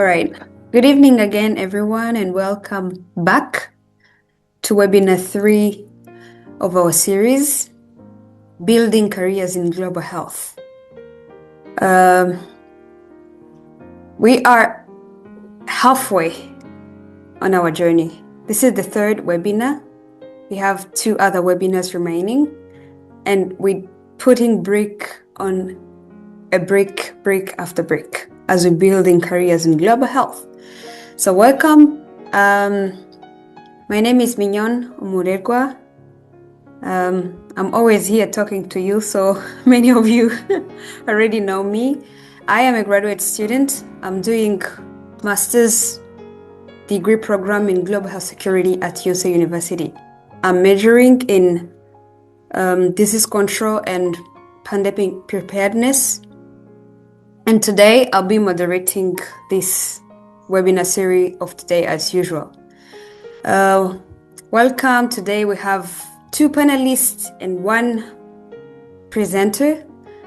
right. Good evening again, everyone, and welcome back to webinar 3 of our series, Building Careers in Global Health. We are halfway on our journey. This is the 3rd webinar. We have 2 other webinars remaining, and we're putting brick on a brick after brick as we're building careers in global health. So welcome. My name is Mignon Umuregwa. I'm always here talking to you, so many of you already know me. I am a graduate student. I'm doing master's degree program in global health security at USA University. I'm majoring in disease control and pandemic preparedness. And today I'll be moderating this webinar series of today as usual. Welcome. Today we have 2 panelists and 1 presenter.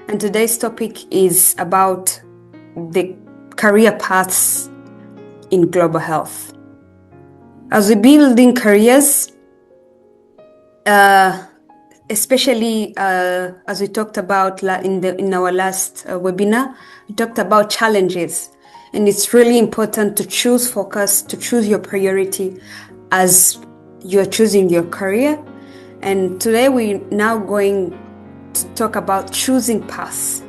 And today's topic is about the career paths in global health. As we're building careers, especially as we talked about in our last webinar, we talked about challenges, and it's really important to choose focus, to choose your priority as you're choosing your career. And today we're now going to talk about choosing paths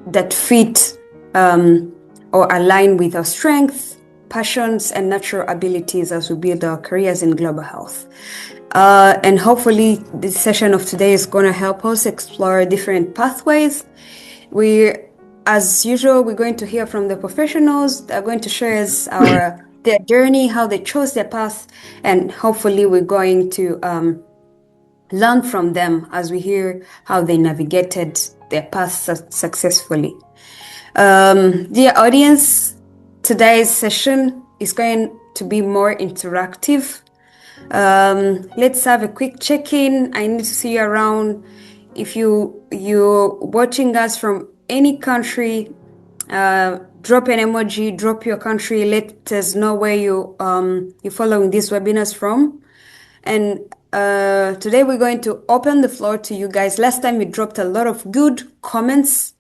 that fit or align with our strengths, passions, and natural abilities as we build our careers in global health. And hopefully this session of today is going to help us explore different pathways. As usual, we're going to hear from the professionals. They're going to share us their journey, how they chose their path, and hopefully we're going to learn from them as we hear how they navigated their path successfully. Dear audience, today's session is going to be more interactive. Let's have a quick check-in. I need to see you around. If you're watching us from any country, drop an emoji, drop your country, let us know where you're following these webinars from. And today we're going to open the floor to you guys. Last time we dropped a lot of good comments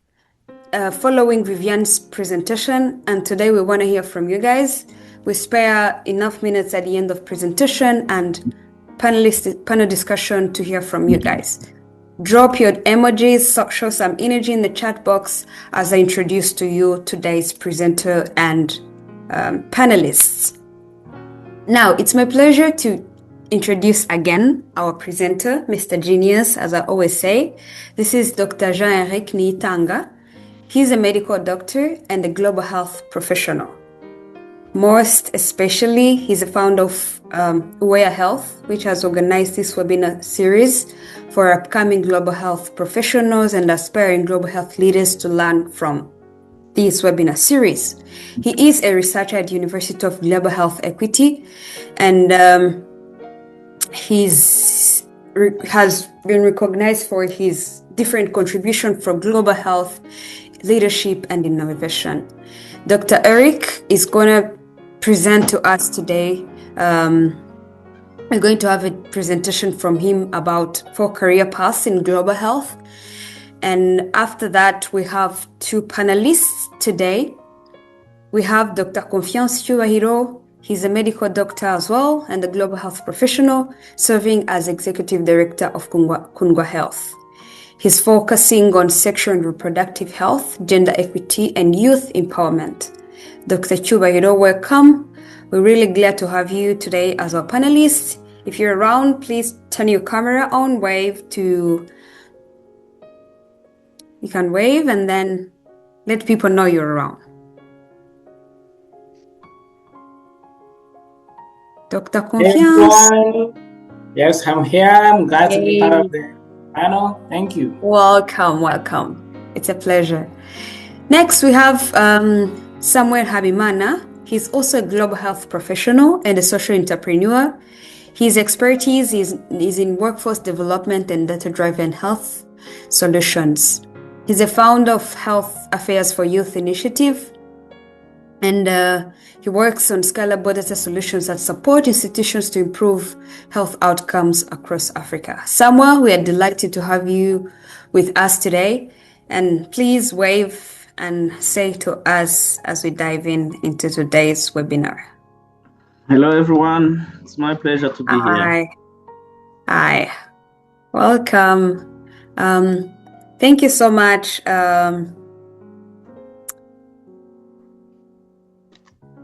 following Vivian's presentation, and today we want to hear from you guys. We spare enough minutes at the end of presentation and panel discussion to hear from you guys. Drop your emojis, show some energy in the chat box as I introduce to you today's presenter and panelists. Now, it's my pleasure to introduce again our presenter, Mr. Genius, as I always say. This is Dr. Jean-Eric Niitanga. He's a medical doctor and a global health professional. Most especially, he's a founder of Aware Health, which has organized this webinar series for upcoming global health professionals and aspiring global health leaders to learn from this webinar series. He is a researcher at University of Global Health Equity, and has been recognized for his different contribution for global health, leadership, and innovation. Dr. Eric is going to present to us today. We're going to have a presentation from him about 4 career paths in global health. And after that, we have 2 panelists today. We have Dr. Confiance Cyubahiro. He's a medical doctor as well and a global health professional serving as executive director of Kungwa Health. He's focusing on sexual and reproductive health, gender equity, and youth empowerment. Dr. Cyubahiro, welcome. We're really glad to have you today as our panelist. If you're around, please turn your camera on, you can wave and then let people know you're around. Dr. Confiance. Yes, I'm here. I'm glad to be part of the panel. Thank you. Welcome. It's a pleasure. Next, we have Samuel Habimana. He's also a global health professional and a social entrepreneur. His expertise is in workforce development and data-driven health solutions. He's a founder of Health Affairs for Youth Initiative, And he works on scalable data solutions that support institutions to improve health outcomes across Africa. Samuel, we are delighted to have you with us today. And please wave and say to us as we dive into today's webinar. Hello, everyone. It's my pleasure to be here. Hi. Welcome. Thank you so much.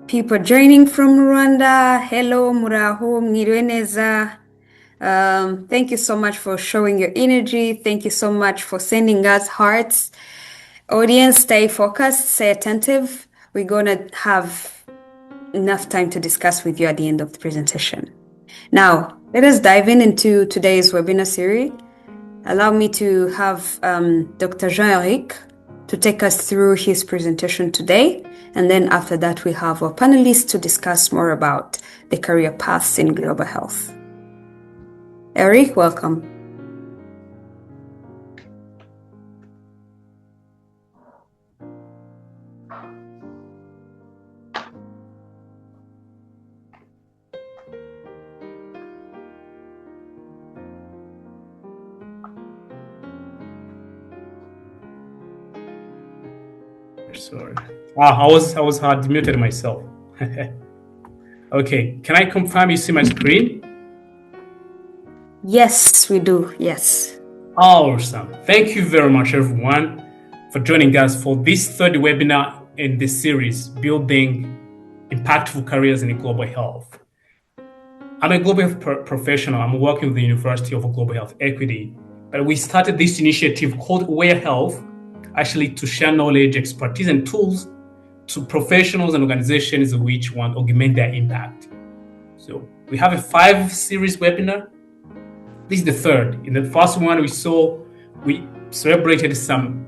People joining from Rwanda. Hello, Muraho, Mwiriweneza. Thank you so much for showing your energy. Thank you so much for sending us hearts. Audience, stay focused, stay attentive. We're going to have enough time to discuss with you at the end of the presentation. Now, let us dive into today's webinar series. Allow me to have Dr. Jean-Eric to take us through his presentation today. And then after that, we have our panelists to discuss more about the career paths in global health. Eric, welcome. Sorry. I was hard muted myself. Okay, can I confirm you see my screen? Yes, we do. Yes. Awesome. Thank you very much, everyone, for joining us for this third webinar in this series, Building Impactful Careers in Global Health. I'm a global health professional. I'm working with the University of Global Health Equity, but we started this initiative called Aware Health, actually to share knowledge, expertise, and tools to professionals and organizations which want to augment their impact. So we have a 5-series webinar. This is the third. In the first one, we celebrated some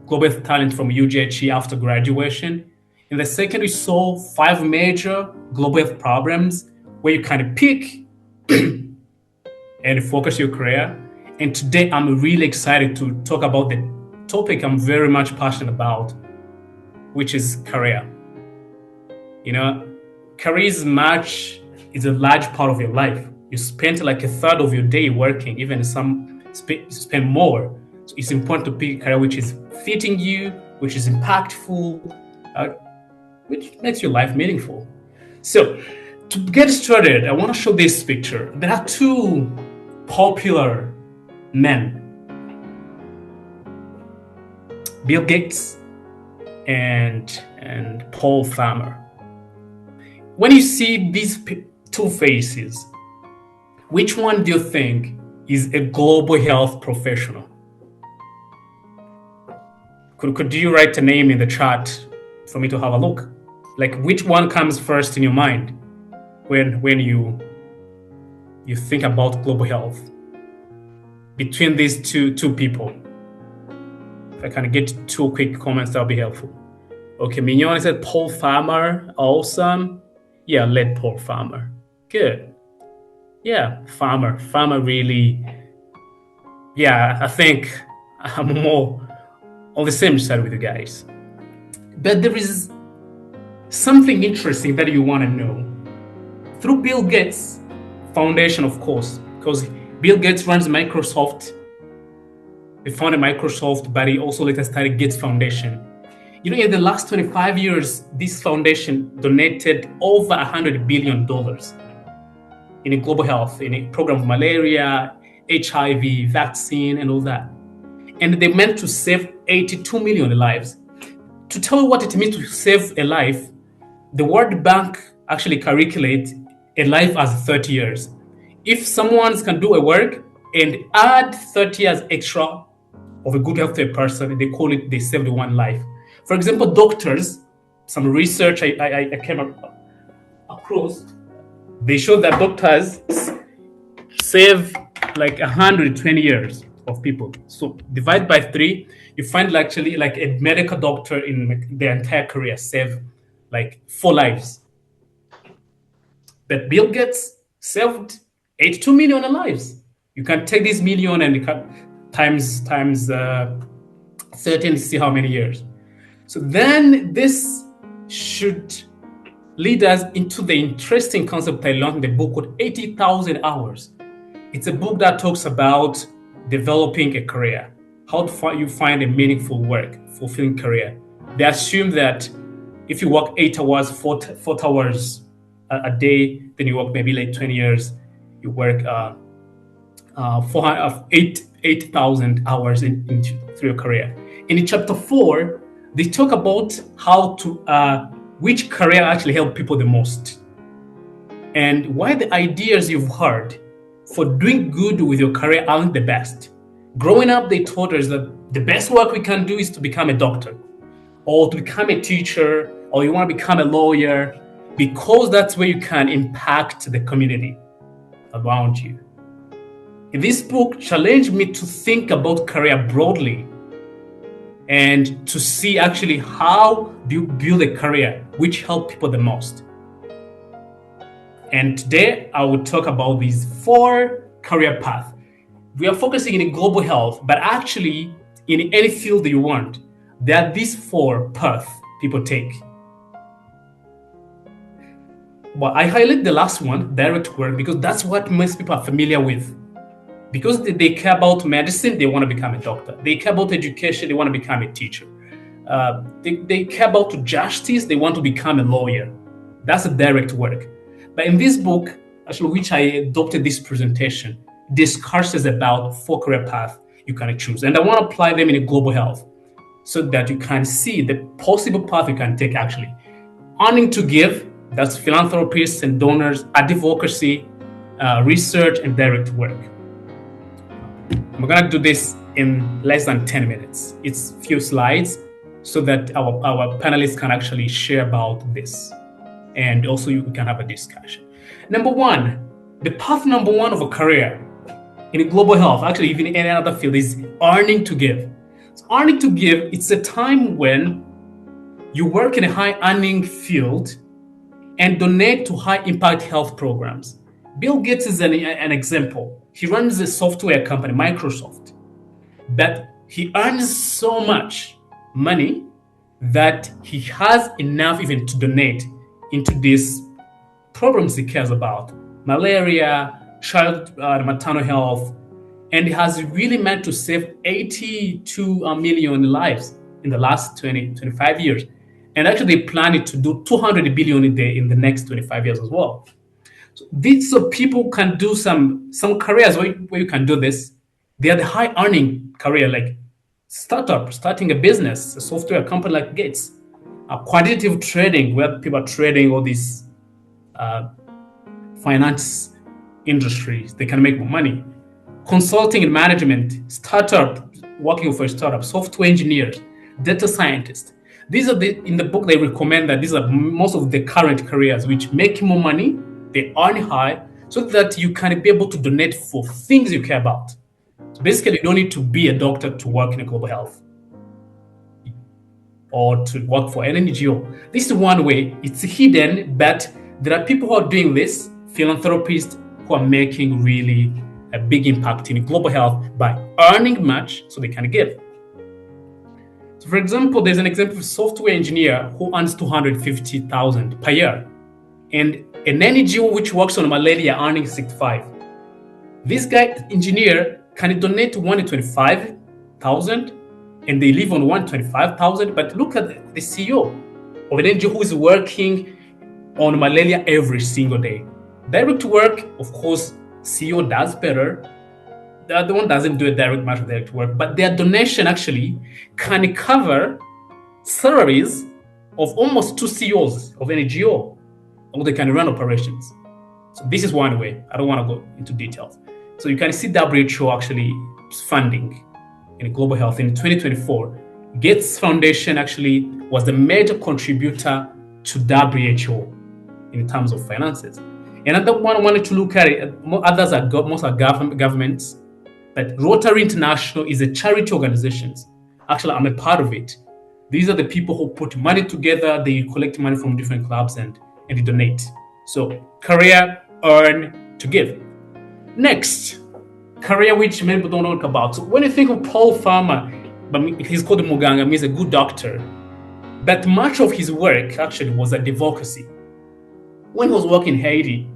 global health talent from UGHE after graduation. In the second, we saw 5 major global health problems where you kind of pick and focus your career. And today, I'm really excited to talk about the topic I'm very much passionate about, which is career. You know, career is a large part of your life. You spend like a third of your day working, even some spend more. So it's important to pick a career which is fitting you, which is impactful, which makes your life meaningful. So to get started, I want to show this picture. There are 2 popular men, Bill Gates and Paul Farmer. When you see these 2 faces, which one do you think is a global health professional? Could you write a name in the chat for me to have a look? Like, which one comes first in your mind when you think about global health? Between these two people. If I can get 2 quick comments, that'll be helpful. Okay, Mignon said Paul Farmer, awesome. Yeah, let Paul Farmer. Good. Yeah, Farmer really. Yeah, I think I'm more on the same side with you guys. But there is something interesting that you want to know. Through Bill Gates Foundation, of course, because Bill Gates runs Microsoft. He founded Microsoft, but he also later started Gates Foundation. You know, in the last 25 years, this foundation donated over $100 billion in global health, in a program of malaria, HIV, vaccine, and all that. And they meant to save 82 million lives. To tell you what it means to save a life, the World Bank actually calculates a life as 30 years. If someone can do a work and add 30 years extra of a good healthcare person, they call it they saved one life. For example, doctors, some research I came across, they show that doctors save like 120 years of people. So divide by 3, you find actually like a medical doctor in their entire career save like 4 lives. But Bill Gates saved 82 million lives. You can take this million and times 13 to see how many years. So then this should lead us into the interesting concept I learned in the book called 80,000 Hours. It's a book that talks about developing a career, how you find a meaningful work, fulfilling career. They assume that if you work 8 hours, 4 hours a day, then you work maybe like 20 years, you work 8,000 hours through your career. In chapter 4, they talk about how to which career actually help people the most, and why the ideas you've heard for doing good with your career aren't the best. Growing up, they taught us that the best work we can do is to become a doctor, or to become a teacher, or you want to become a lawyer, because that's where you can impact the community around you. This book challenged me to think about career broadly and to see actually how do you build a career which help people the most. And today I will talk about these 4 career paths. We are focusing in global health, but actually in any field that you want, there are these 4 paths people take. But I highlight the last one, direct work, because that's what most people are familiar with. Because they care about medicine, they want to become a doctor. They care about education, they want to become a teacher. They care about justice, they want to become a lawyer. That's a direct work. But in this book, actually, which I adopted this presentation, discusses about 4 career paths you can choose. And I want to apply them in a global health so that you can see the possible path you can take actually. Earning to give, that's philanthropists and donors, advocacy, research, and direct work. We're going to do this in less than 10 minutes. It's a few slides so that our panelists can actually share about this. And also you can have a discussion. Number 1, the path number 1 of a career in global health, actually even in any other field, is earning to give. So earning to give, it's a time when you work in a high earning field and donate to high impact health programs. Bill Gates is an example. He runs a software company, Microsoft, but he earns so much money that he has enough even to donate into these programs he cares about: malaria, child maternal health, and he has really meant to save 82 million lives in the last 25 years. And actually they plan to do 200 billion in the next 25 years as well. So people can do some careers where you can do this. They are the high earning career, like starting a business, a software company like Gates, quantitative trading, where people are trading all these finance industries. They can make more money. Consulting and management, startup, working for a startup, software engineers, data scientists. These are in the book they recommend that these are most of the current careers which make more money, they earn high, so that you can be able to donate for things you care about. So basically, you don't need to be a doctor to work in a global health or to work for an NGO. This is one way. It's hidden, but there are people who are doing this, philanthropists who are making really a big impact in global health by earning much so they can give. So for example, there's an example of a software engineer who earns 250,000 per year, and an NGO which works on malaria earning 65. This guy, engineer, can donate 125,000, and they live on 125,000. But look at the CEO of an NGO who is working on malaria every single day. Direct work, of course, CEO does better. The other one doesn't do a much of direct work, but their donation actually can cover salaries of almost 2 CEOs of an NGO, or they can run operations. So this is one way. I don't want to go into details. So you can see WHO actually funding in global health in 2024. Gates Foundation actually was the major contributor to WHO in terms of finances. Another one I wanted to look at it, others are most are governments, but Rotary International is a charity organization. Actually, I'm a part of it. These are the people who put money together, they collect money from different clubs and they donate. So career, earn, to give. Next, career which many people don't talk about. So when you think of Paul Farmer, but he's called Muganga, means a good doctor. But much of his work actually was at Advocacy. When he was working in Haiti,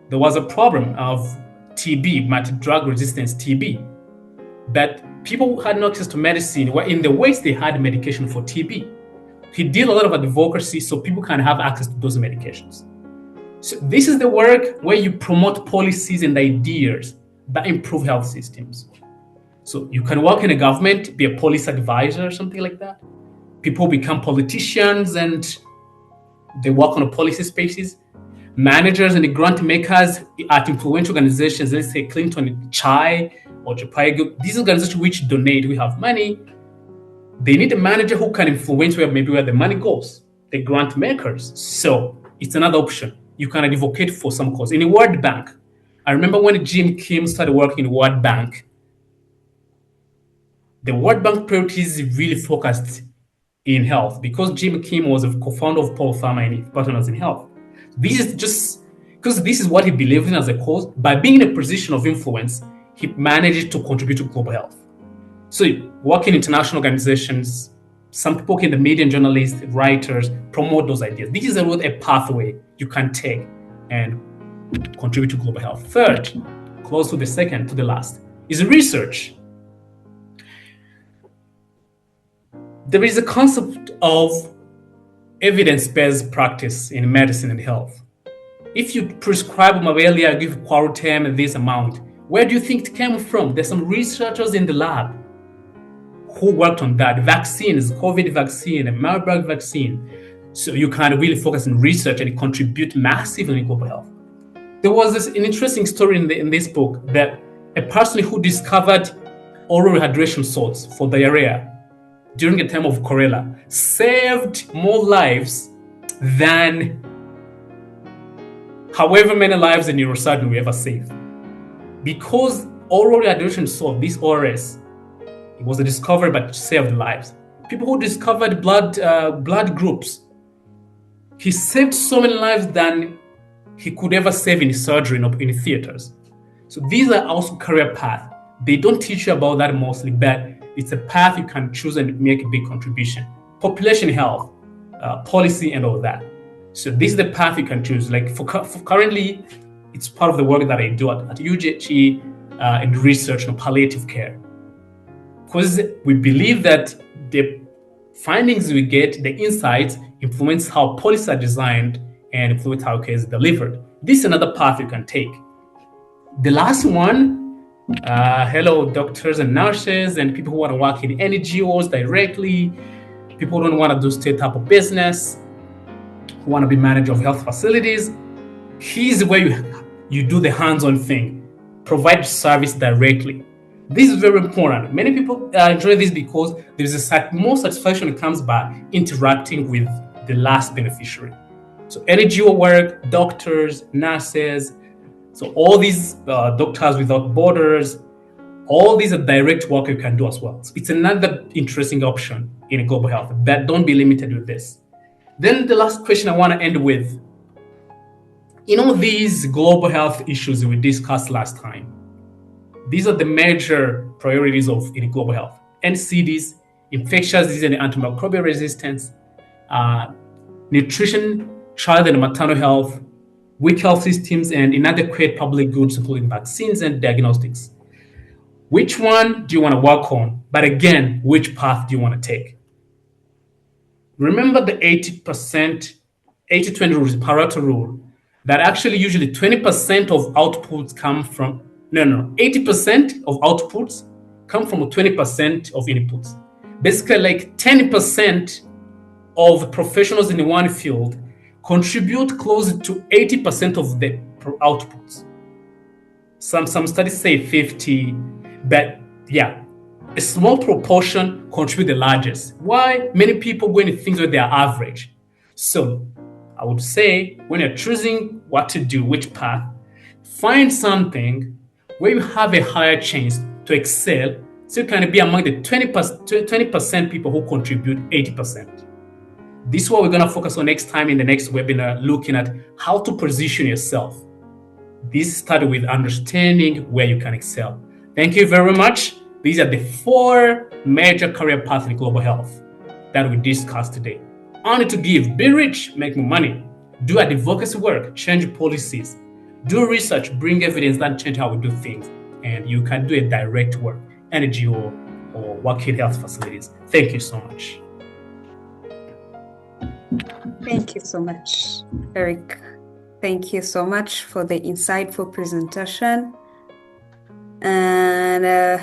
there was a problem of TB, multi-drug resistance TB. But people who had no access to medicine were in the West, they had medication for TB. He did a lot of advocacy so people can have access to those medications. So this is the work where you promote policies and ideas that improve health systems. So you can work in a government, be a policy advisor or something like that. People become politicians and they work on a policy spaces. Managers and the grant makers at influential organizations, let's say Clinton Chai or Japai, these organizations which donate, we have money. They need a manager who can influence where the money goes, the grant makers. So it's another option. You can advocate for some cause. In the World Bank, I remember when Jim Kim started working in the World Bank, the World Bank priorities really focused in health because Jim Kim was a co-founder of Paul Pharma and Partners in Health. This is just because this is what he believed in as a cause. By being in a position of influence, he managed to contribute to global health. So working in international organizations, some people in the media and journalists, writers, promote those ideas. This is a pathway you can take and contribute to global health. Third, close to the second, to the last, is research. There is a concept of evidence-based practice in medicine and health. If you prescribe malaria, give Quartem this amount, where do you think it came from? There's some researchers in the lab who worked on that. Vaccines, COVID vaccine, and Marburg vaccine. So you can really focus on research and contribute massively in global health. There was an interesting story in this book that a person who discovered oral rehydration salts for diarrhea during the time of cholera saved more lives than however many lives a neurosurgeon will ever save. Because oral rehydration salt, this ORS, it was a discovery but saved lives. People who discovered blood groups, he saved so many lives than he could ever save in surgery in theaters. So these are also career paths. They don't teach you about that mostly, but it's a path you can choose and make a big contribution. Population health, policy, and all that. So this is the path you can choose. Like for currently, it's part of the work that I do at UGHE in research on palliative care. Because we believe that the findings we get, the insights, influence how policies are designed and influence how care is delivered. This is another path you can take. The last one, hello, doctors and nurses and people who want to work in NGOs directly, people who don't want to do state type of business, who want to be manager of health facilities. Here's where you do the hands-on thing, provide service directly. This is very important. Many people enjoy this because there is more satisfaction that comes by interacting with the last beneficiary. So NGO work, doctors, nurses, so all these Doctors Without Borders, all these are direct work you can do as well. So it's another interesting option in global health, but don't be limited with this. Then the last question I want to end with, these global health issues we discussed last time, these are the major priorities in global health. NCDs, infectious disease and antimicrobial resistance, nutrition, child and maternal health, weak health systems, and inadequate public goods, including vaccines and diagnostics. Which one do you want to work on? But again, which path do you want to take? Remember the 80%, 80-20 rule, Pareto rule, that actually usually 20% of outputs come from, 80% of outputs come from 20% of inputs. Basically, like 10% of professionals in one field contribute close to 80% of the outputs. Some studies say 50, but yeah, a small proportion contribute the largest. Why? Many people go into things where they are average. So I would say when you're choosing what to do, which path, find something where you have a higher chance to excel, so you can be among the 20% people who contribute 80%. This is what we're going to focus on next time in the next webinar, looking at how to position yourself. This started with understanding where you can excel. Thank you very much. These are the 4 major career paths in global health that we discussed today. only to give, be rich, make more money, do advocacy work, change policies, do research, bring evidence that change how we do things, and you can do a direct work, NGO or work in health facilities. Thank you so much. Thank you so much, Eric. Thank you so much for the insightful presentation. And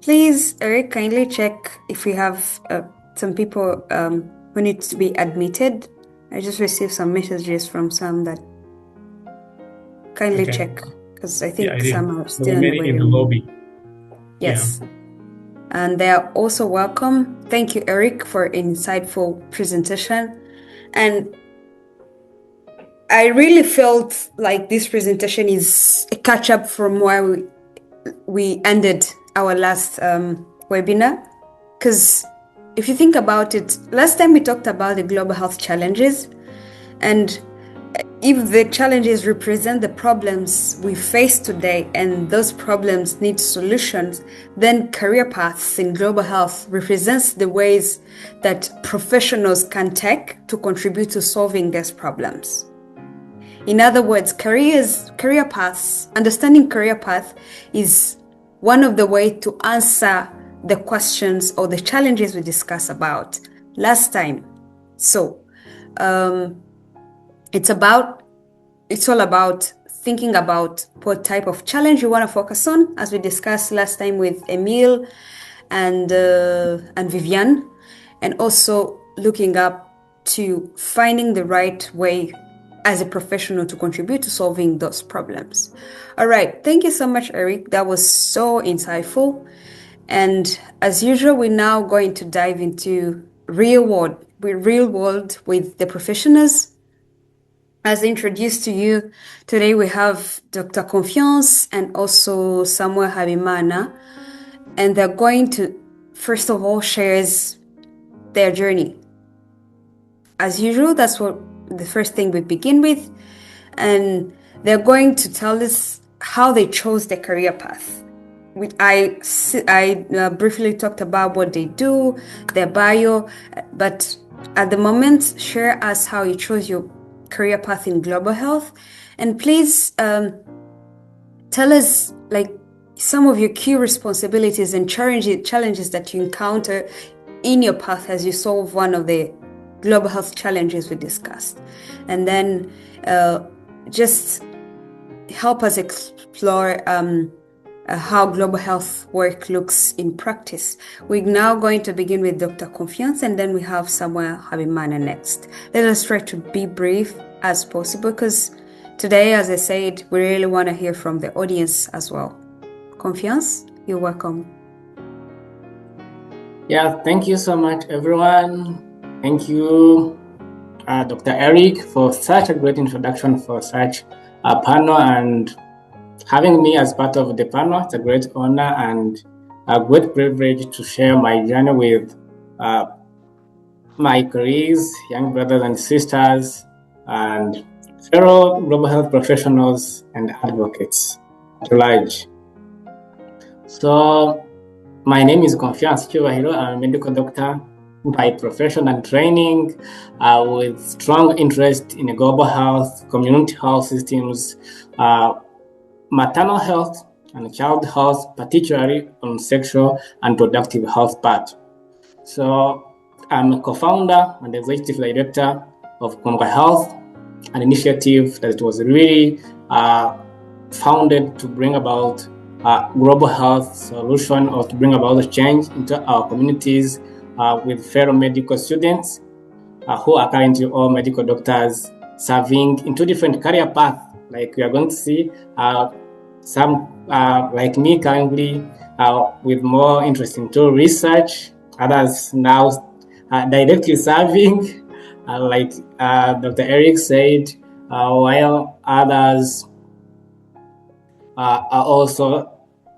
please, Eric, kindly check if we have some people who need to be admitted. I just received some messages from some that kindly check, because I think some are still in the lobby. Yes. Yeah. And they are also welcome. Thank you, Eric, for an insightful presentation. And I really felt like this presentation is a catch-up from where we ended our last webinar. Because if you think about it, last time we talked about the global health challenges, and if the challenges represent the problems we face today and those problems need solutions, then career paths in global health represents the ways that professionals can take to contribute to solving these problems. In other words, career paths, understanding career path is one of the ways to answer the questions or the challenges we discussed about last time. So, it's all about thinking about what type of challenge you want to focus on, as we discussed last time with Emile and Viviane, and also looking up to finding the right way as a professional to contribute to solving those problems. All right, thank you so much, Eric. That was so insightful. And as usual, we're now going to dive into real world with the professionals. As introduced to you, today we have Dr. Confiance and also Samuel Habimana, and they're going to, first of all, share their journey. As usual, that's what the first thing we begin with, and they're going to tell us how they chose their career path. I briefly talked about what they do, their bio, but at the moment, share us how you chose your career path in global health, and please tell us like some of your key responsibilities and challenges that you encounter in your path as you solve one of the global health challenges we discussed, and then just help us explore how global health work looks in practice. We're now going to begin with Dr. Confiance, and then we have Samuel Habimana next. Let us try to be brief as possible, because today, as I said, we really want to hear from the audience as well. Confiance, you're welcome. Yeah, thank you so much, everyone. Thank you, Dr. Eric, for such a great introduction for such a panel, and having me as part of the panel. It's a great honor and a great privilege to share my journey with my colleagues, young brothers and sisters, and fellow global health professionals and advocates at large. So, my name is Confiance Chubahiro. I'm a medical doctor by profession and training, with strong interest in global health, community health systems, maternal health and child health, particularly on sexual and reproductive health part. So I'm a co-founder and executive director of Congo Health, an initiative that was really founded to bring about global health solution, or to bring about change into our communities with fellow medical students who are currently all medical doctors serving in two different career paths. Like we are going to see some like me currently with more interest into research, others now directly serving, like Dr. Eric said, while others are also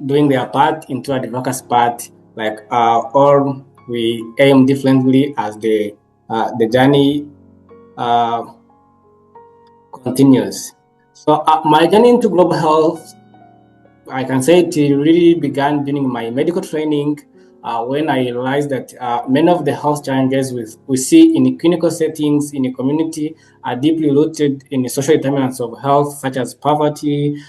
doing their part into advocacy part. Like all we aim differently as the journey continues. So my journey into global health, I can say it really began during my medical training when I realized that many of the health challenges we see in clinical settings in the community are deeply rooted in the social determinants of health, such as poverty,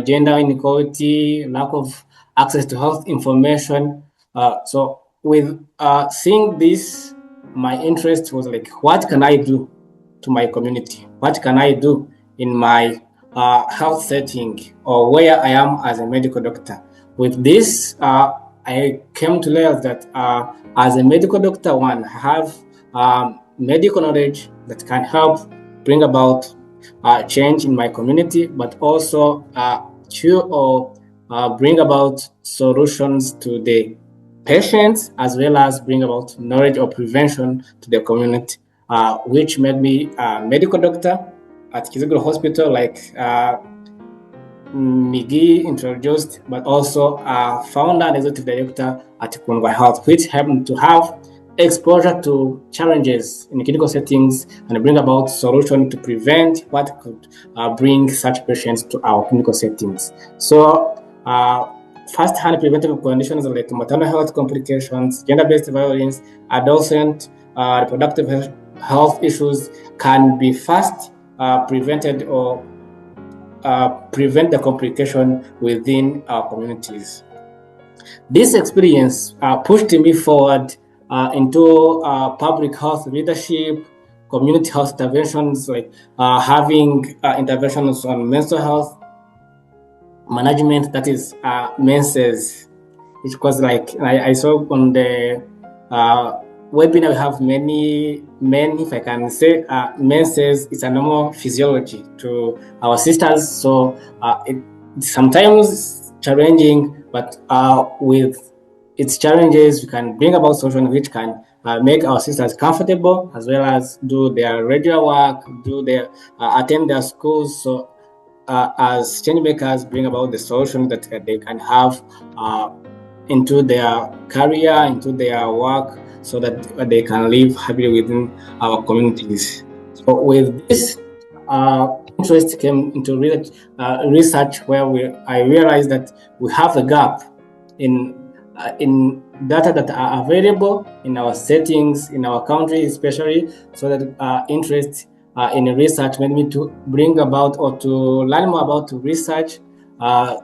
gender inequality, lack of access to health information. So with seeing this, my interest was like, what can I do to my community? What can I do in my health setting or where I am as a medical doctor? With this, I came to realize that as a medical doctor, one, I have medical knowledge that can help bring about change in my community, but also bring about solutions to the patients, as well as bring about knowledge of prevention to the community, which made me a medical doctor at Kiziguro Hospital, like Migi introduced, but also founder and executive director at Kundwa Health, which helped to have exposure to challenges in clinical settings and bring about solutions to prevent what could bring such patients to our clinical settings. So, first-hand preventive conditions like maternal health complications, gender-based violence, adolescent reproductive health issues can be fast prevented or prevent the complication within our communities. This experience pushed me forward into public health leadership, community health interventions, like having interventions on mental health management, that is menses. It was like I saw on the webinar, we have many, if I can say, menses is a normal physiology to our sisters. So it's sometimes challenging, but with its challenges, we can bring about solutions which can make our sisters comfortable, as well as do their regular work, attend their schools. So as change makers, bring about the solution that they can have into their career, into their work, so that they can live happily within our communities. So with this, interest came into research where I realized that we have a gap in data that are available in our settings, in our country especially, so that interest in research made me to bring about or to learn more about research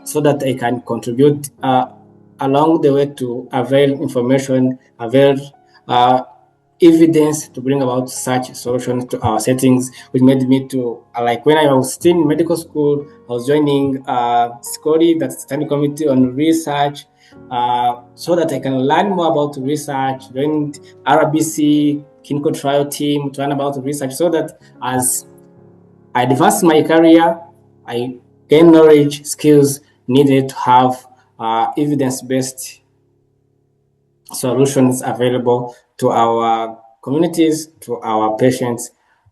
so that I can contribute along the way to avail information, avail evidence to bring about such solutions to our settings, which made me to, like when I was still in medical school, I was joining SCORI, that's Standing Committee on Research, so that I can learn more about research, joined RBC clinical trial team to learn about research, so that as I advance my career, I gain knowledge, skills needed to have evidence-based solutions available to our communities, to our patients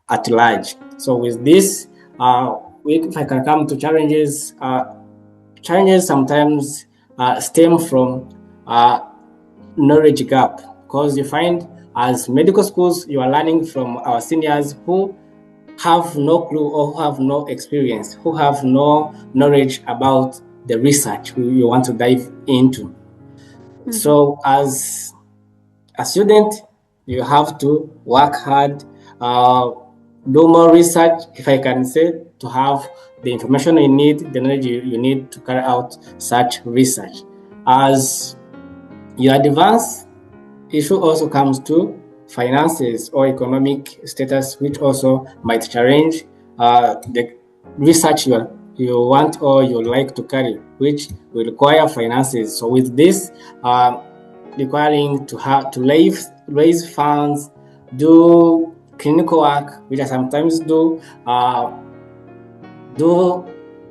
at large. So with this, if I can come to challenges, challenges sometimes stem from knowledge gap, because you find as medical schools, you are learning from our seniors who have no clue or who have no experience, who have no knowledge about the research you want to dive into. Mm-hmm. So as a student, you have to work hard, do more research, if I can say, to have the information you need, the knowledge you need to carry out such research. As you advance, issue also comes to finances or economic status, which also might challenge the research you want or you like to carry, which will require finances. So with this, requiring to raise funds, do clinical work, which I sometimes do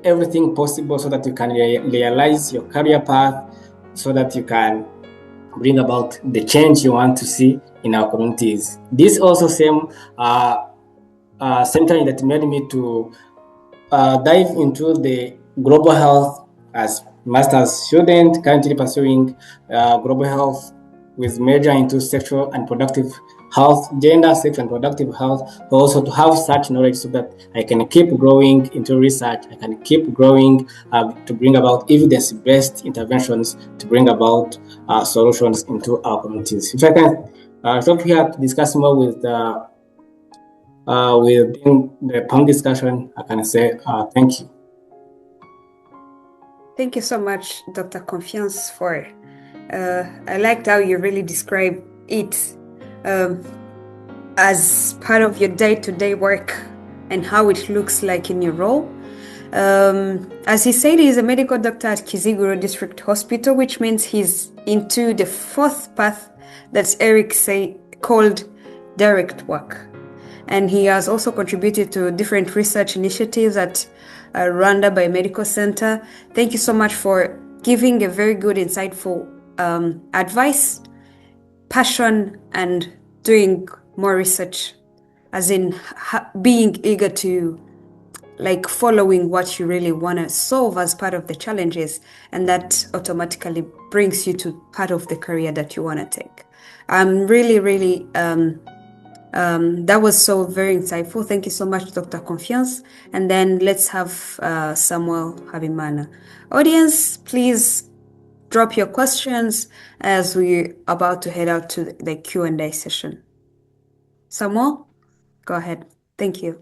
everything possible so that you can realize your career path, so that you can bring about the change you want to see in our communities. This also same time that made me to dive into the global health as master's student, currently pursuing global health with major into sexual and reproductive health, gender, sex, and reproductive health, but also to have such knowledge so that I can keep growing into research, I can keep growing to bring about evidence-based interventions to bring about solutions into our communities. If I can stop here to discuss more within the panel discussion, I can say thank you. Thank you so much, Dr. Confiance, for I liked how you really describe it as part of your day-to-day work and how it looks like in your role. As he said, he's a medical doctor at Kiziguro District Hospital, which means he's into the fourth path that Eric called direct work. And he has also contributed to different research initiatives at Rwanda Biomedical Center. Thank you so much for giving a very good, insightful advice, passion, and doing more research, as in being eager to following what you really want to solve as part of the challenges, and that automatically brings you to part of the career that you want to take. I'm really that was so very insightful. Thank you so much, Dr. Confiance. And then let's have Samuel Habimana. Audience, please drop your questions as we're about to head out to the Q&A session. Samuel, go ahead. Thank you.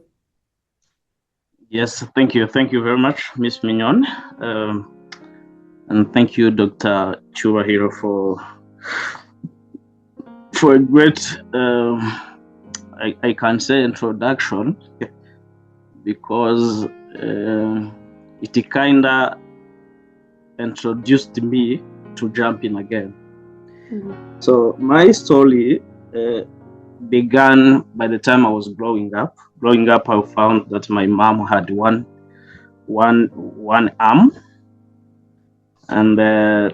Yes, thank you. Thank you very much, Ms. Mignon. And thank you, Dr. Chubahiro, for a great, I can say, introduction, because it kind of introduced me to jumping again. Mm-hmm. So my story began by the time I was growing up. Growing up, I found that my mom had one arm, and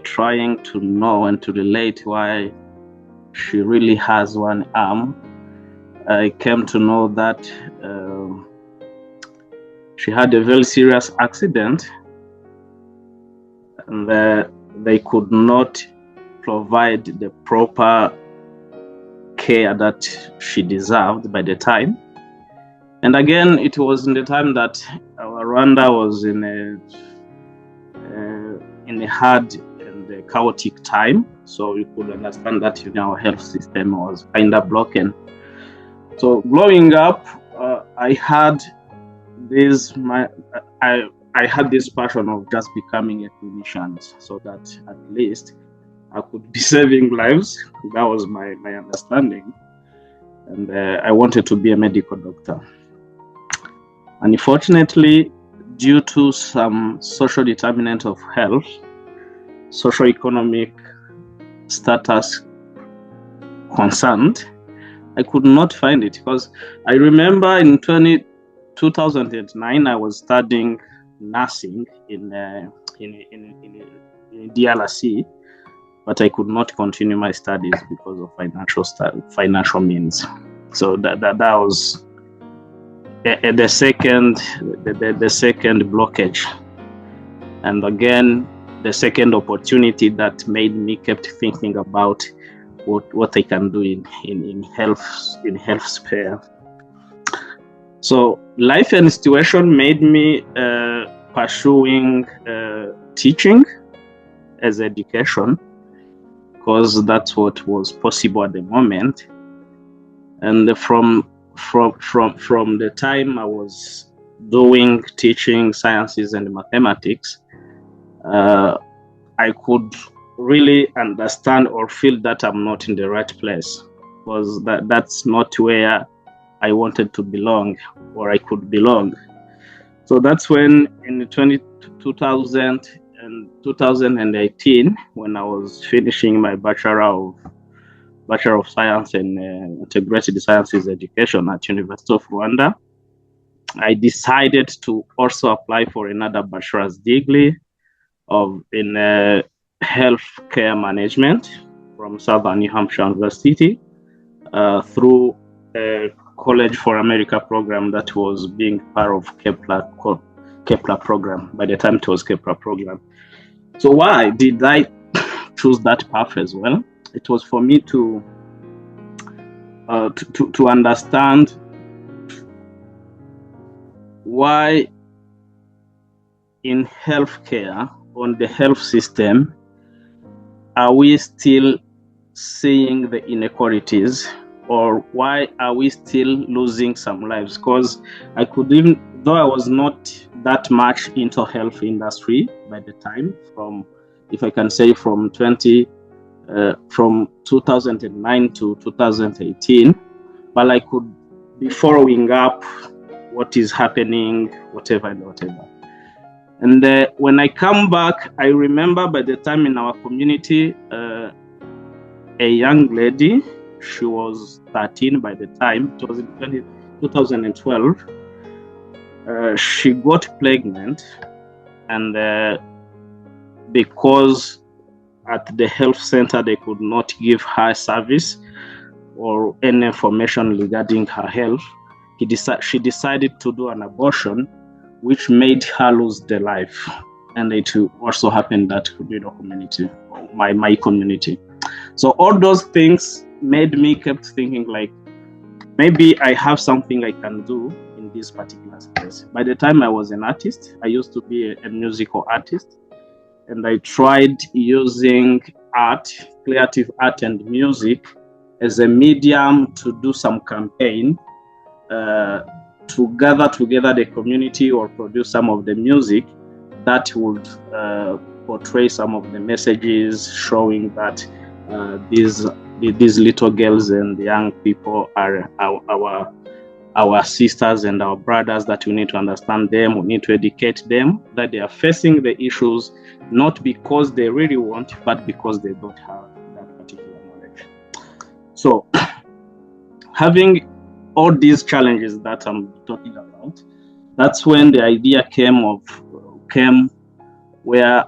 trying to know and to relate why she really has one arm, I came to know that she had a very serious accident, and they could not provide the proper care that she deserved by the time. And again, it was in the time that Rwanda was in a hard and chaotic time. So you could understand that our health system was kind of broken. So growing up, I had this passion of just becoming a clinician, so that at least I could be saving lives. That was my understanding. And I wanted to be a medical doctor. Unfortunately, due to some social determinant of health, socioeconomic status concerned, I could not find it, because I remember in 2009 I was studying nursing in DRC, but I could not continue my studies because of financial means. So that was the second blockage, and again the second opportunity that made me kept thinking about what I can do in health sphere. So life and situation made me pursuing teaching as education, because that's what was possible at the moment. And from the time I was doing teaching sciences and mathematics, I could really understand or feel that I'm not in the right place, because that's not where I wanted to belong or I could belong. So that's when in 2018, when I was finishing my Bachelor of Science in Integrated Sciences Education at University of Rwanda, I decided to also apply for another bachelor's degree in healthcare management from Southern New Hampshire University through a College for America program that was being part of Kepler program. By the time it was Kepler program. So why did I choose that path as well? It was for me to to understand why in healthcare, on the health system, are we still seeing the inequalities, or why are we still losing some lives? Because I could even, though I was not that much into health industry by the time, from, if I can say, from 2009 to 2018, but I could be following up what is happening, whatever and whatever. And when I come back, I remember by the time in our community, a young lady, she was 13 by the time, it was in 2012, she got pregnant, and because at the health center they could not give her service or any information regarding her health, she decided to do an abortion, which made her lose the life. And it also happened that community, my community. So all those things made me kept thinking, like, maybe I have something I can do in this particular space. By the time I was an artist, I used to be a musical artist, and I tried using art, creative art and music as a medium to do some campaign, to gather together the community or produce some of the music that would portray some of the messages showing that these little girls and young people are our sisters and our brothers, that we need to understand them, we need to educate them, that they are facing the issues not because they really want, but because they don't have that particular knowledge. So having all these challenges that I'm talking about, that's when the idea came where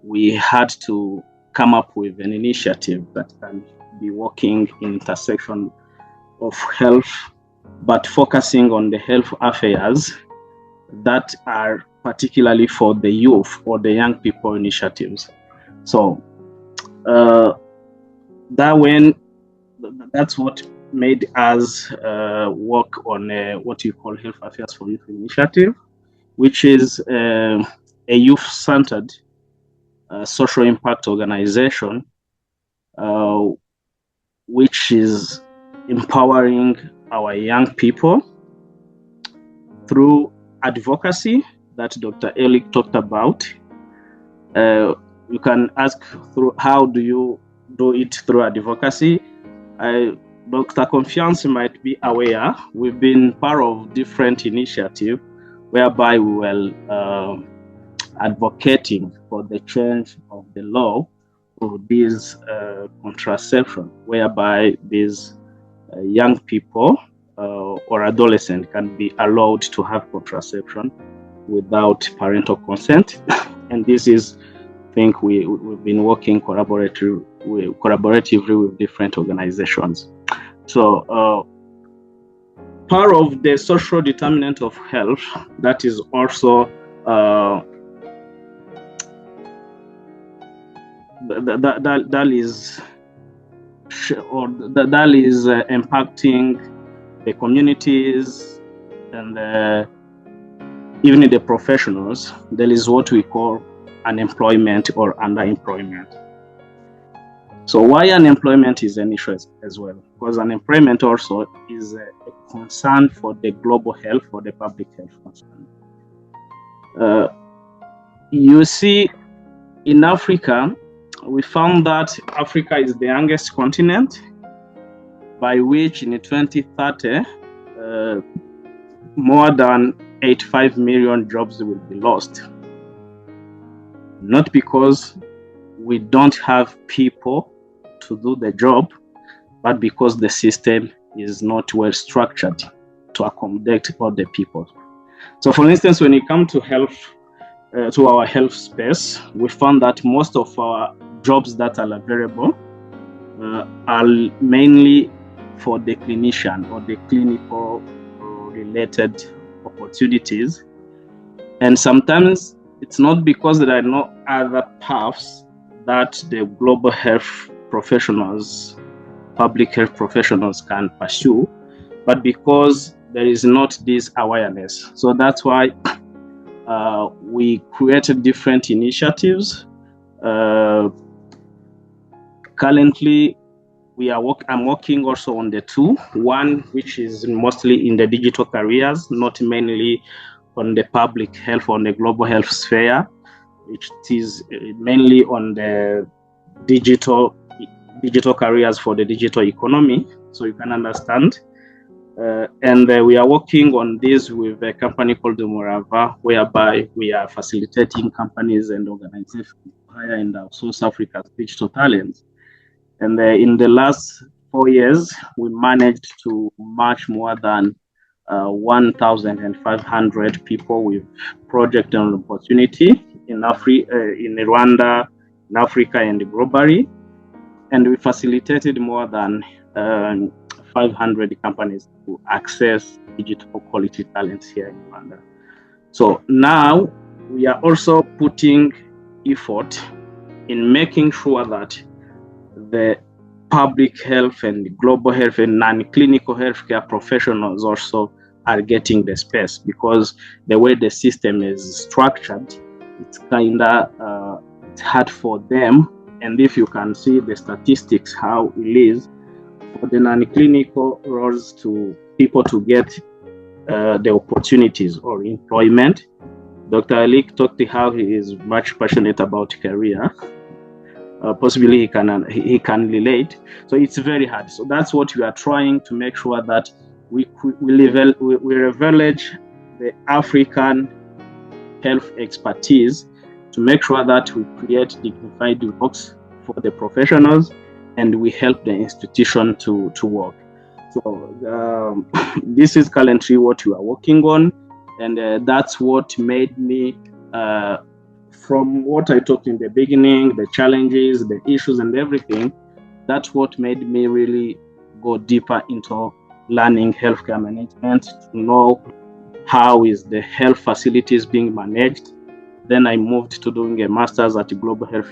we had to come up with an initiative that can be working in intersection of health, but focusing on the health affairs that are particularly for the youth or the young people initiatives. So that's what made us work on what you call Health Affairs for Youth Initiative, which is a youth-centered social impact organization, which is empowering our young people through advocacy that Dr. Elik talked about. You can ask, through how do you do it through advocacy? Dr. Confiance might be aware, we've been part of different initiatives whereby we were advocating for the change of the law of this contraception, whereby these young people or adolescents can be allowed to have contraception without parental consent. And this is, I think, we've been working collaboratively with different organizations. So part of the social determinant of health, that is also that is impacting the communities and even the professionals. There is what we call unemployment or underemployment. So why unemployment is an issue as well? Because unemployment also is a concern for the global health, for the public health concern. You see, in Africa, we found that Africa is the youngest continent, by which in 2030, more than 85 million jobs will be lost. Not because we don't have people to do the job, but because the system is not well structured to accommodate all the people. So for instance, when it comes to health, to our health space, we found that most of our jobs that are available are mainly for the clinician or the clinical related opportunities. And sometimes it's not because there are no other paths that the global health professionals public health professionals can pursue, but because there is not this awareness. So that's why we created different initiatives. Currently, I'm working also on the two. One, which is mostly in the digital careers, not mainly on the public health, on the global health sphere, which is mainly on the digital careers for the digital economy, so you can understand. And we are working on this with a company called Morava, whereby we are facilitating companies and organizations to hire and outsource Africa's digital talents. And in the last 4 years, we managed to match more than 1,500 people with project and opportunity in Rwanda, in Africa, and globally. And we facilitated more than 500 companies to access digital quality talents here in Rwanda. So now we are also putting effort in making sure that the public health and global health and non-clinical healthcare professionals also are getting the space, because the way the system is structured, it's kind of it's hard for them. And if you can see the statistics, how it is for the non-clinical roles to people to get the opportunities or employment. Dr. Alik talked how he is much passionate about career. Possibly he can relate. So it's very hard. So that's what we are trying to make sure that we leverage the African health expertise to make sure that we create dignified works for the professionals and we help the institution to work. So this is currently what we are working on, and that's what made me, from what I talked in the beginning, the challenges, the issues and everything, that's what made me really go deeper into learning healthcare management, to know how is the health facilities being managed. Then I moved to doing a master's at Global Health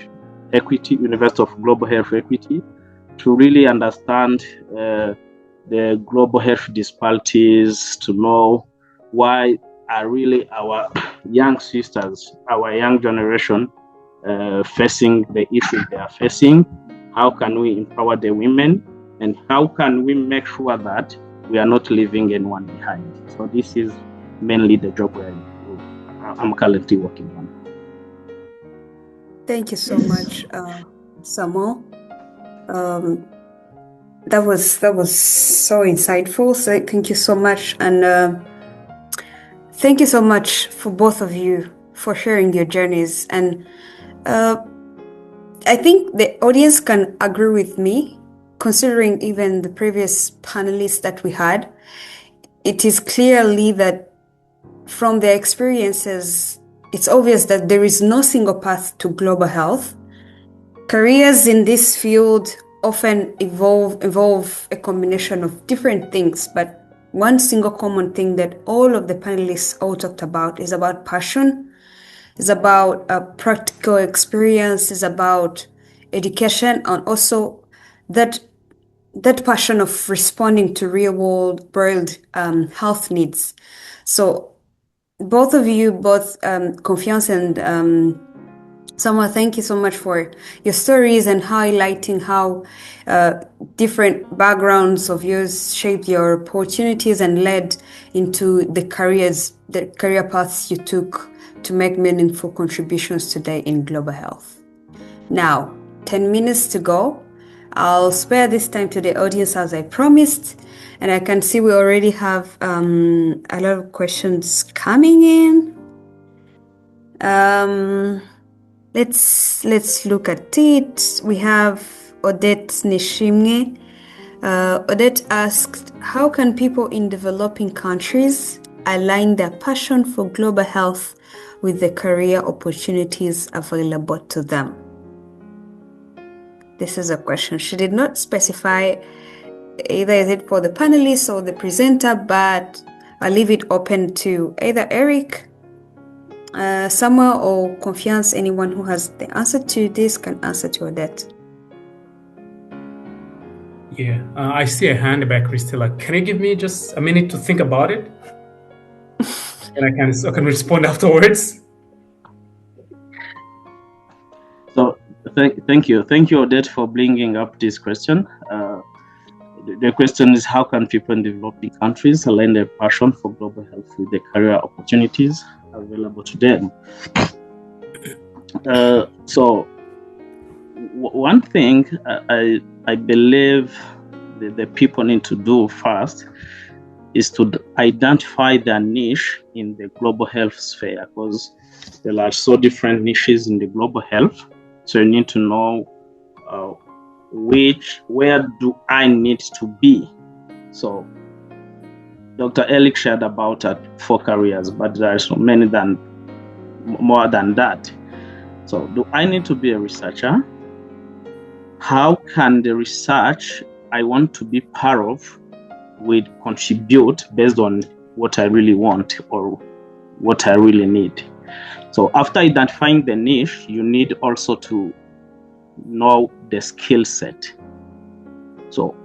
Equity, University of Global Health Equity, to really understand the global health disparities, to know why are really our young sisters, our young generation facing the issues they are facing. How can we empower the women, and how can we make sure that we are not leaving anyone behind? So this is mainly the job I'm currently working on. Thank you so much, Samuel. That was so insightful. So thank you so much, and thank you so much for both of you for sharing your journeys. And I think the audience can agree with me, considering even the previous panelists that we had. It is clearly that from their experiences, it's obvious that there is no single path to global health. Careers in this field often involve a combination of different things, but one single common thing that all of the panelists all talked about is about passion, is about practical experience, is about education, and also that passion of responding to real world health needs. So both of you, Confiance and Samuel, thank you so much for your stories and highlighting how different backgrounds of yours shaped your opportunities and led into the career paths you took to make meaningful contributions today in global health. Now, 10 minutes to go. I'll spare this time to the audience as I promised, and I can see we already have a lot of questions coming in. Let's look at it. We have Odette Nishimne. Odette asked, how can people in developing countries align their passion for global health with the career opportunities available to them? This is a question. She did not specify either is it for the panelists or the presenter, but I'll leave it open to either Eric, Samuel, or Confiance. Anyone who has the answer to this can answer to Odette. Yeah, I see a hand by Christella. Can you give me just a minute to think about it? And I can respond afterwards. So thank you, Odette, for bringing up this question. The question is, how can people in developing countries align their passion for global health with the career opportunities available to them? So one thing I believe the people need to do first is to identify their niche in the global health sphere, because there are so different niches in the global health. So you need to know where do I need to be. So Dr. Ehrlich shared about 4 careers, but there are so many more than that. So do I need to be a researcher? How can the research I want to be part of will contribute based on what I really want or what I really need? So after identifying the niche, you need also to know the skill set. So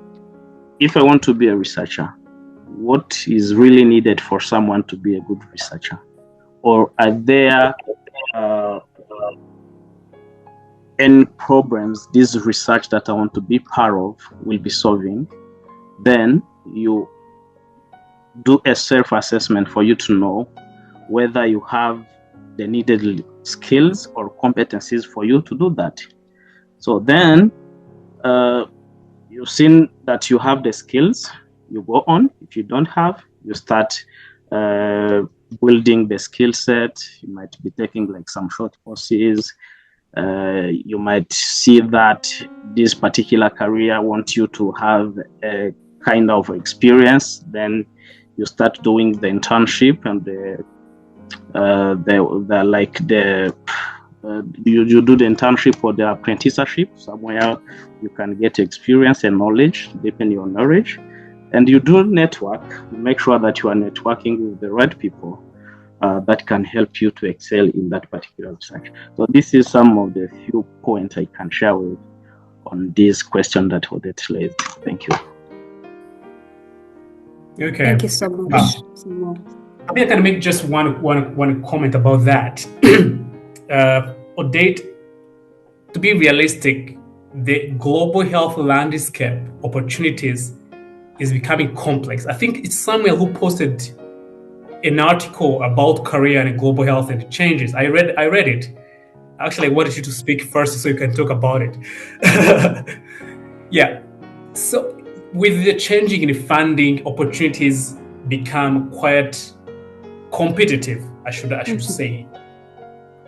if I want to be a researcher, what is really needed for someone to be a good researcher? Or are there any problems this research that I want to be part of will be solving? Then you do a self-assessment for you to know whether you have the needed skills or competencies for you to do that. So then you've seen that you have the skills, you go on. If you don't have, you start building the skill set. You might be taking like some short courses. You might see that this particular career wants you to have a kind of experience. Then you start doing the internship and you do the internship or the apprenticeship somewhere. You can get experience and knowledge, deepen your knowledge, and you do network. Make sure that you are networking with the right people that can help you to excel in that particular research. So this is some of the few points I can share with on this question that Odette raised. Thank you. Okay. Thank you so much. I think I can make just one comment about that. Odette, to be realistic, the global health landscape opportunities is becoming complex. I think it's Samuel who posted an article about career and global health and the changes. I read it. Actually, I wanted you to speak first so you can talk about it. Yeah. So with the changing in funding, opportunities become quite competitive, I should say.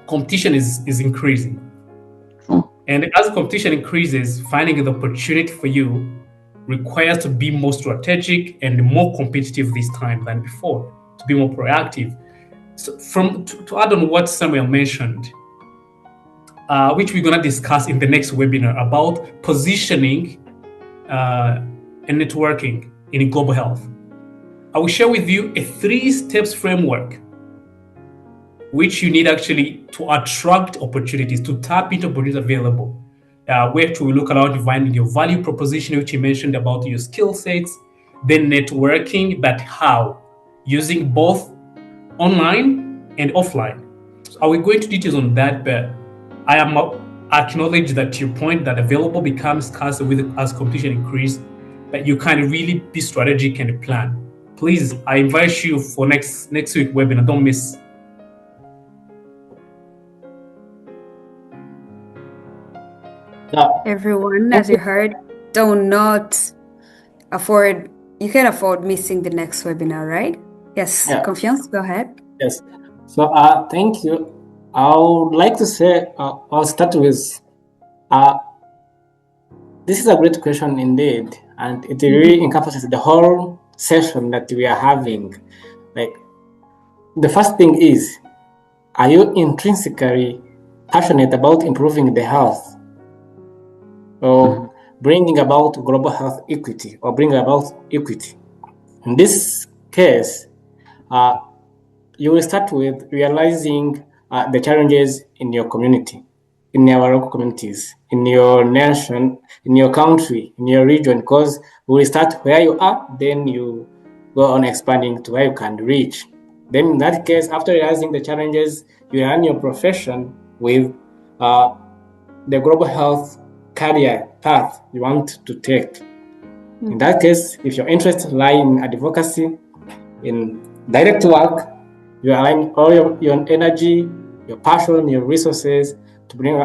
Competition is increasing. And as competition increases, finding the opportunity for you requires to be more strategic and more competitive this time than before, to be more proactive. So to add on what Samuel mentioned, which we're going to discuss in the next webinar about positioning and networking in global health, I will share with you a 3-steps framework which you need actually to attract opportunities, to tap into opportunities available. Where to look around finding your value proposition, which you mentioned about your skill sets, then networking, but how? Using both online and offline. So I will go into details on that, but I am acknowledge that your point that available becomes scarce as competition increases, but you can really be strategic and plan. Please, I invite you for next week webinar. Don't miss. Everyone, as you heard, you can afford missing the next webinar, right? Yes, yeah. Confiance, go ahead. Yes. So thank you. I would like to say, I'll start with, this is a great question indeed, and it really encompasses the whole session that we are having. Like, the first thing is, are you intrinsically passionate about improving the health or bringing about global health equity or bringing about equity? In this case, you will start with realizing the challenges in your community. in our local communities, in your nation, in your country, in your region, because we will start where you are, then you go on expanding to where you can reach. Then in that case, after realizing the challenges, you run your profession with the global health career path you want to take. In that case, if your interests lie in advocacy, in direct work, you align all your energy, your passion, your resources to bring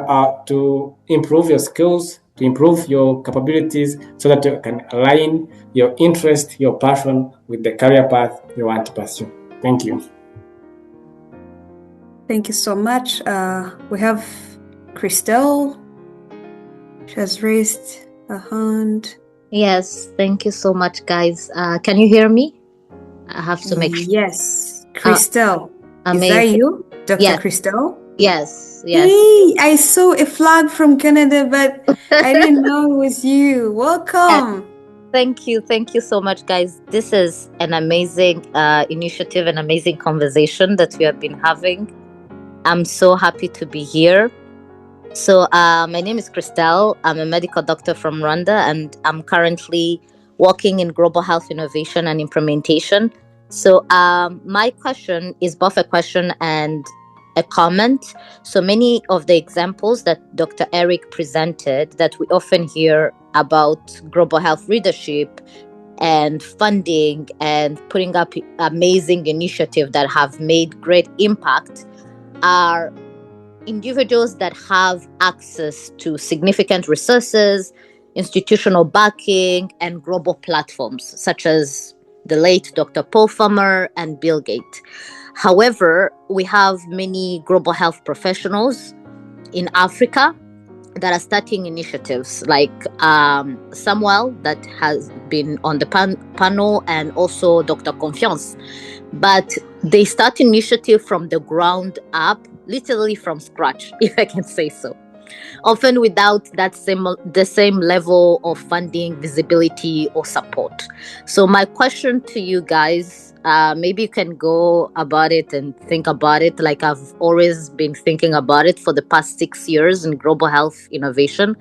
to improve your skills, to improve your capabilities, so that you can align your interest, your passion with the career path you want to pursue. Thank you. Thank you so much. We have Christelle. She has raised a hand. Yes, thank you so much, guys. Can you hear me? I have to make sure. Yes, Christelle. Is that Amazing. you, Dr. Yes. Christelle? Yes. Hey, I saw a flag from Canada, but I didn't know it was you. Welcome. Thank you so much, guys. This is an amazing initiative, an amazing conversation that we have been having. I'm so happy to be here. So my name is Christelle. I'm a medical doctor from Rwanda, and I'm currently working in global health innovation and implementation. So my question is both a question and a comment. So many of the examples that Dr. Eric presented that we often hear about global health leadership and funding and putting up amazing initiatives that have made great impact are individuals that have access to significant resources, institutional backing, and global platforms, such as the late Dr. Paul Farmer and Bill Gates. However, we have many global health professionals in Africa that are starting initiatives, like Samuel, that has been on the panel, and also Dr. Confiance. But they start initiative from the ground up, literally from scratch, if I can say so. Often without the same level of funding, visibility, or support. So my question to you guys, maybe you can go about it and think about it like I've always been thinking about it for the past 6 years in global health innovation.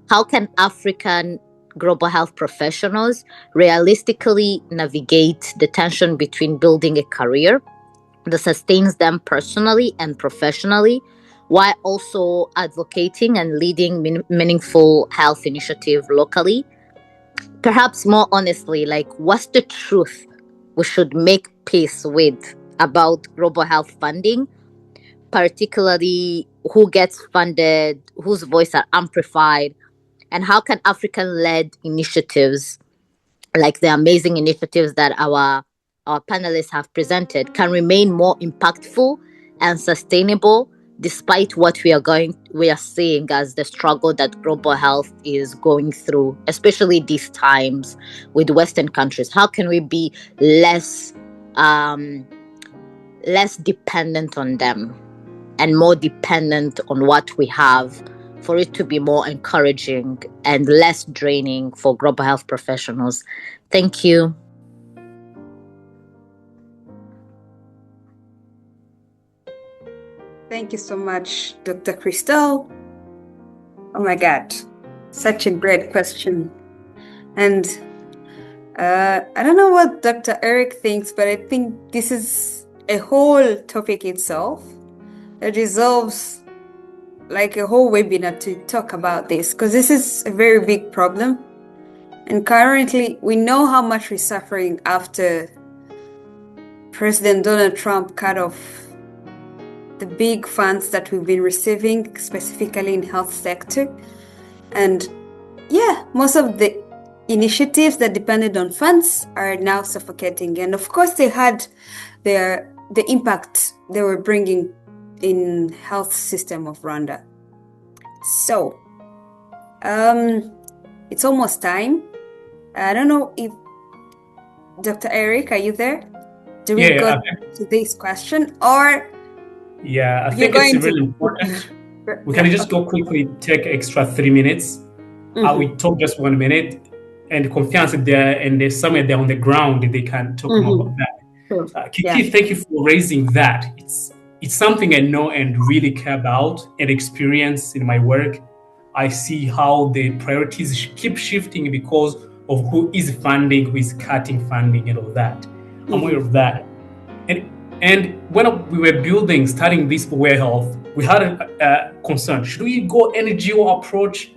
How can African global health professionals realistically navigate the tension between building a career that sustains them personally and professionally, while also advocating and leading meaningful health initiative locally? Perhaps more honestly, like, what's the truth we should make peace with about global health funding, particularly who gets funded, whose voice are amplified, and how can African-led initiatives, like the amazing initiatives that our panelists have presented, can remain more impactful and sustainable despite what we are seeing as the struggle that global health is going through, especially these times with Western countries? How can we be less dependent on them and more dependent on what we have, for it to be more encouraging and less draining for global health professionals? Thank you. Thank you so much, Dr. Christelle. Oh my God, such a great question. And I don't know what Dr. Eric thinks, but I think this is a whole topic itself. It deserves like a whole webinar to talk about this, because this is a very big problem. And currently, we know how much we're suffering after President Donald Trump cut off the big funds that we've been receiving, specifically in health sector. And yeah, most of the initiatives that depended on funds are now suffocating. And of course, they had the impact they were bringing in health system of Rwanda. So, it's almost time. I don't know if Dr. Eric, are you there? Do we go to this question, or? Yeah, I think it's really important. We can just go quickly, take extra 3 minutes. We talk just 1 minute, and Confiance there, and there's somewhere there on the ground they can talk more about that. Kiki, thank you for raising that. it's something I know and really care about and experience in my work. I see how the priorities keep shifting because of who is funding, who is cutting funding, and all that. I'm aware of that. And when we were starting this Aware Health, we had a concern. Should we go NGO approach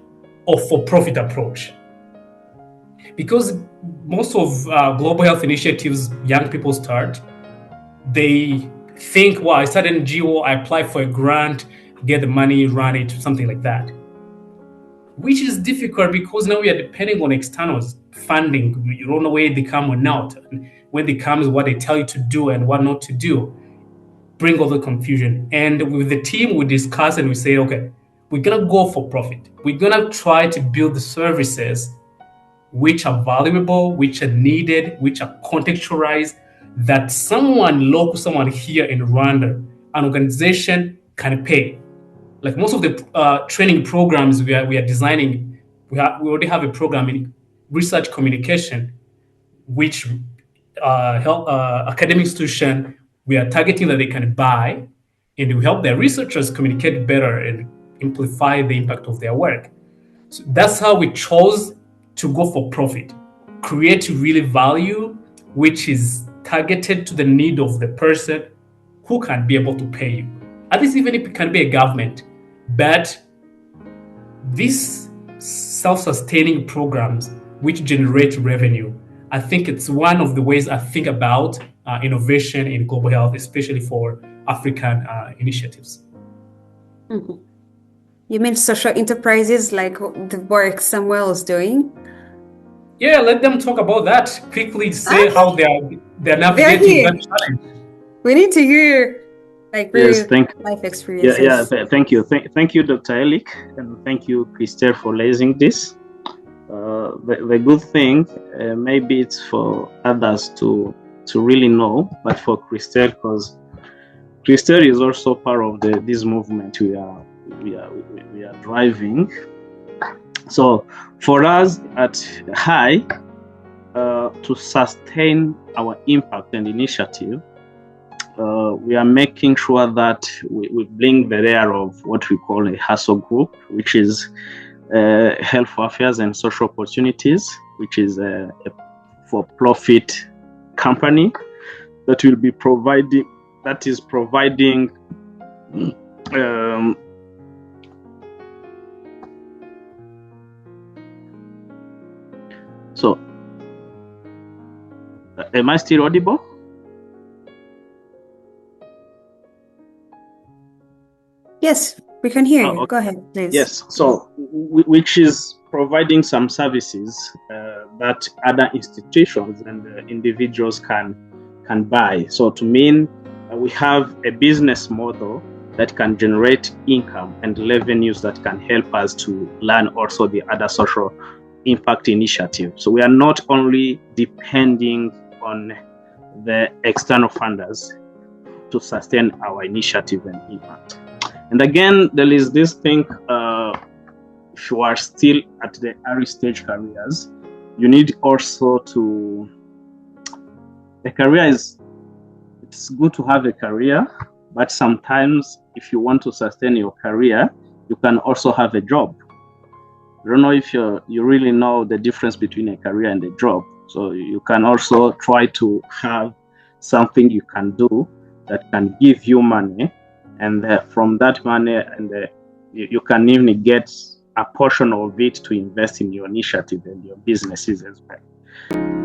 or for-profit approach? Because most of global health initiatives young people start, they think, well, I start an NGO, I apply for a grant, get the money, run it, something like that. Which is difficult because now we are depending on externals funding. You don't know where they come or not. When they come, what they tell you to do and what not to do, bring all the confusion. And with the team, we discuss and we say, okay, we're gonna go for profit. We're gonna try to build the services which are valuable, which are needed, which are contextualized, that someone local, someone here in Rwanda, an organization can pay. Like most of the training programs we are designing, we already have a program in research communication, which academic institution we are targeting that they can buy, and we help their researchers communicate better and amplify the impact of their work. So that's how we chose to go for profit, create really value, which is targeted to the need of the person who can be able to pay you. At least even if it can be a government, but these self-sustaining programs which generate revenue, I think it's one of the ways I think about innovation in global health, especially for African initiatives. Mm-hmm. You mean social enterprises like the work Samuel is doing? Yeah, let them talk about that. Quickly say how they're navigating that challenge. We need to hear Yes, life experiences. Thank you. Thank you, Dr. Elik, and thank you, Christelle, for raising this. The good thing, maybe it's for others to really know, but for Christelle, because Christelle is also part of this movement we are driving. So for us at High, to sustain our impact and initiative, we are making sure that we bring the layer of what we call a hustle group, which is Health Affairs and Social Opportunities, which is a for-profit company that will be providing so am I still audible? Yes, we can hear you. Okay. Go ahead, please. Yes, so which is providing some services that other institutions and individuals can buy. So to mean we have a business model that can generate income and revenues that can help us to learn also the other social impact initiative. So we are not only depending on the external funders to sustain our initiative and impact. And again, there is this thing, if you are still at the early stage careers, you need also it's good to have a career, but sometimes if you want to sustain your career, you can also have a job. I don't know if you really know the difference between a career and a job. So you can also try to have something you can do that can give you money, and from that money, you can even get a portion of it to invest in your initiative and your businesses as well.